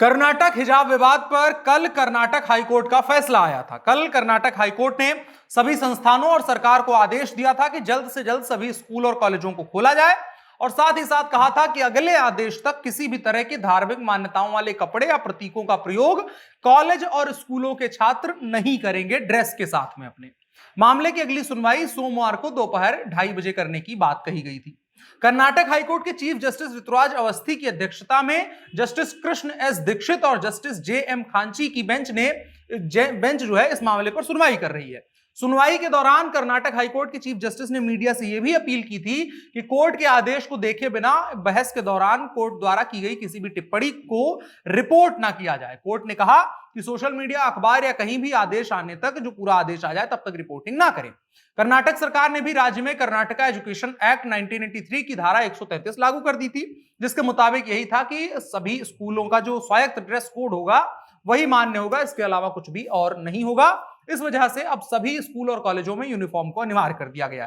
कर्नाटक हिजाब विवाद पर कल कर्नाटक हाईकोर्ट का फैसला आया था। कल कर्नाटक हाईकोर्ट ने सभी संस्थानों और सरकार को आदेश दिया था कि जल्द से जल्द सभी स्कूल और कॉलेजों को खोला जाए और साथ ही साथ कहा था कि अगले आदेश तक किसी भी तरह की धार्मिक मान्यताओं वाले कपड़े या प्रतीकों का प्रयोग कॉलेज और स्कूलों के छात्र नहीं करेंगे ड्रेस के साथ में। अपने मामले की अगली सुनवाई सोमवार को दोपहर 2:30 बजे करने की बात कही गई थी। कर्नाटक हाईकोर्ट के चीफ जस्टिस ऋतुराज अवस्थी की अध्यक्षता में जस्टिस कृष्ण एस दीक्षित और जस्टिस जे एम खांची की बेंच जो है इस मामले पर सुनवाई कर रही है। सुनवाई के दौरान कर्नाटक हाईकोर्ट के चीफ जस्टिस ने मीडिया से यह भी अपील की थी कि कोर्ट के आदेश को देखे बिना बहस के दौरान कोर्ट द्वारा की गई किसी भी टिप्पणी को रिपोर्ट ना किया जाए। कोर्ट ने कहा कि सोशल मीडिया, अखबार या कहीं भी आदेश आने तक, जो पूरा आदेश आ जाए तब तक रिपोर्टिंग ना करें। कर्नाटक सरकार ने भी राज्य में कर्नाटका एजुकेशन एक्ट 1983 की धारा 133 लागू कर दी थी, जिसके मुताबिक यही था कि सभी स्कूलों का जो स्वायत्त ड्रेस कोड होगा वही मान्य होगा, इसके अलावा कुछ भी और नहीं होगा। इस वजह से अब सभी स्कूल और कॉलेजों में यूनिफॉर्म को अनिवार्य कर दिया गया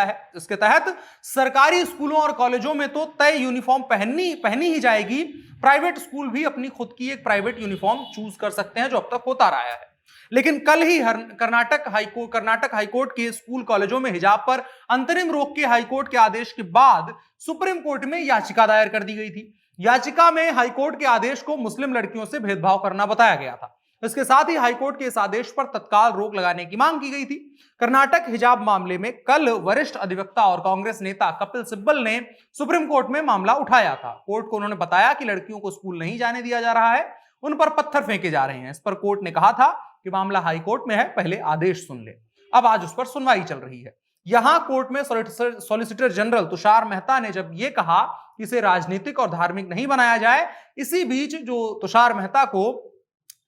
है। इसके तहत सरकारी स्कूलों और कॉलेजों में तो तय यूनिफॉर्म पहनी ही जाएगी। प्राइवेट स्कूल भी अपनी खुद की एक प्राइवेट यूनिफॉर्म चूज कर सकते हैं, जो अब तक होता रहा है। लेकिन कल ही कर्नाटक हाईकोर्ट के स्कूल कॉलेजों में हिजाब पर अंतरिम रोक के हाईकोर्ट के आदेश के बाद सुप्रीम कोर्ट में याचिका दायर कर दी गई थी। याचिका में हाईकोर्ट के आदेश को मुस्लिम लड़कियों से भेदभाव करना बताया गया था। इसके साथ ही हाईकोर्ट के इस आदेश पर तत्काल रोक लगाने की मांग की गई थी। कर्नाटक हिजाब मामले में कल वरिष्ठ अधिवक्ता और कांग्रेस नेता कपिल सिब्बल ने सुप्रीम कोर्ट में मामला उठाया था। कोर्ट को उन्होंने बताया कि लड़कियों को स्कूल नहीं जाने दिया जा रहा है, उन पर पत्थर फेंके जा रहे हैं। इस पर कोर्ट ने कहा था कि मामला हाईकोर्ट में है, पहले आदेश सुन ले। अब आज उस पर सुनवाई चल रही है। यहां कोर्ट में सॉलिसिटर जनरल तुषार मेहता ने जब यह कहा कि इसे राजनीतिक और धार्मिक नहीं बनाया जाए, इसी बीच जो तुषार मेहता को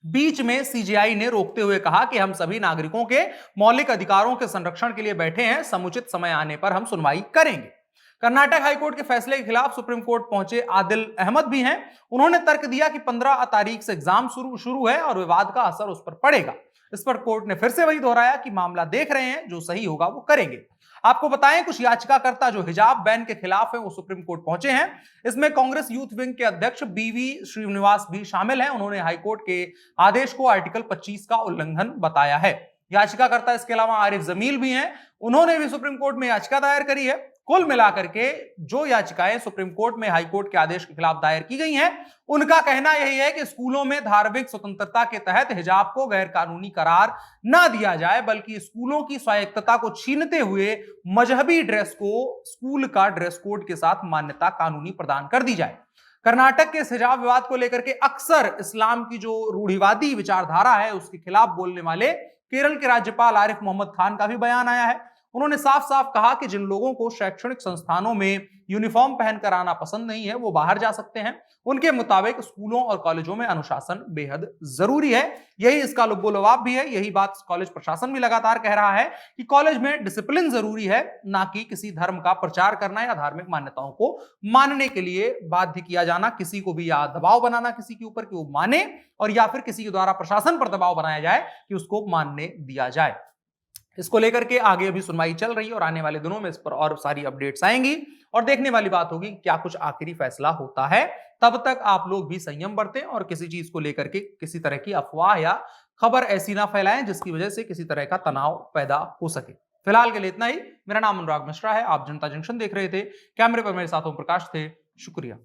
बीच में सीजेआई ने रोकते हुए कहा कि हम सभी नागरिकों के मौलिक अधिकारों के संरक्षण के लिए बैठे हैं, समुचित समय आने पर हम सुनवाई करेंगे। कर्नाटक हाईकोर्ट के फैसले के खिलाफ सुप्रीम कोर्ट पहुंचे आदिल अहमद भी हैं। उन्होंने तर्क दिया कि 15 तारीख से एग्जाम शुरू है और विवाद का असर उस पर पड़ेगा। इस पर कोर्ट ने फिर से वही दोहराया कि मामला देख रहे हैं, जो सही होगा वो करेंगे। आपको बताएं, कुछ याचिकाकर्ता जो हिजाब बैन के खिलाफ है वो सुप्रीम कोर्ट पहुंचे हैं। इसमें कांग्रेस यूथ विंग के अध्यक्ष बीवी श्रीनिवास भी शामिल हैं। उन्होंने हाईकोर्ट के आदेश को आर्टिकल 25 का उल्लंघन बताया है। याचिकाकर्ता इसके अलावा आरिफ जमील भी हैं, उन्होंने भी सुप्रीम कोर्ट में याचिका दायर करी है। कुल मिलाकर के जो याचिकाएं सुप्रीम कोर्ट में हाईकोर्ट के आदेश के खिलाफ दायर की गई हैं, उनका कहना यही है कि स्कूलों में धार्मिक स्वतंत्रता के तहत हिजाब को गैर कानूनी करार ना दिया जाए, बल्कि स्कूलों की स्वायत्तता को छीनते हुए मजहबी ड्रेस को स्कूल का ड्रेस कोड के साथ मान्यता कानूनी प्रदान कर दी जाए। कर्नाटक के हिजाब विवाद को लेकर के अक्सर इस्लाम की जो रूढ़िवादी विचारधारा है उसके खिलाफ बोलने वाले केरल के राज्यपाल आरिफ मोहम्मद खान का भी बयान आया है। उन्होंने साफ साफ कहा कि जिन लोगों को शैक्षणिक संस्थानों में यूनिफॉर्म पहनकर आना पसंद नहीं है वो बाहर जा सकते हैं। उनके मुताबिक स्कूलों और कॉलेजों में अनुशासन बेहद जरूरी है। यही इसका लुब्बो-लुआब भी है। यही बात कॉलेज प्रशासन भी लगातार कह रहा है कि कॉलेज में डिसिप्लिन जरूरी है, ना कि किसी धर्म का प्रचार करना या धार्मिक मान्यताओं को मानने के लिए बाध्य किया जाना, किसी को भी या दबाव बनाना किसी के ऊपर कि वो माने, और या फिर किसी के द्वारा प्रशासन पर दबाव बनाया जाए कि उसको मानने दिया जाए। इसको लेकर के आगे अभी सुनवाई चल रही है और आने वाले दिनों में इस पर और सारी अपडेट्स आएंगी और देखने वाली बात होगी क्या कुछ आखिरी फैसला होता है। तब तक आप लोग भी संयम बरतें और किसी चीज को लेकर के किसी तरह की अफवाह या खबर ऐसी ना फैलाएं जिसकी वजह से किसी तरह का तनाव पैदा हो सके। फिलहाल के लिए इतना ही। मेरा नाम अनुराग मिश्रा है, आप जनता जंक्शन देख रहे थे। कैमरे पर मेरे साथ ओम प्रकाश थे। शुक्रिया।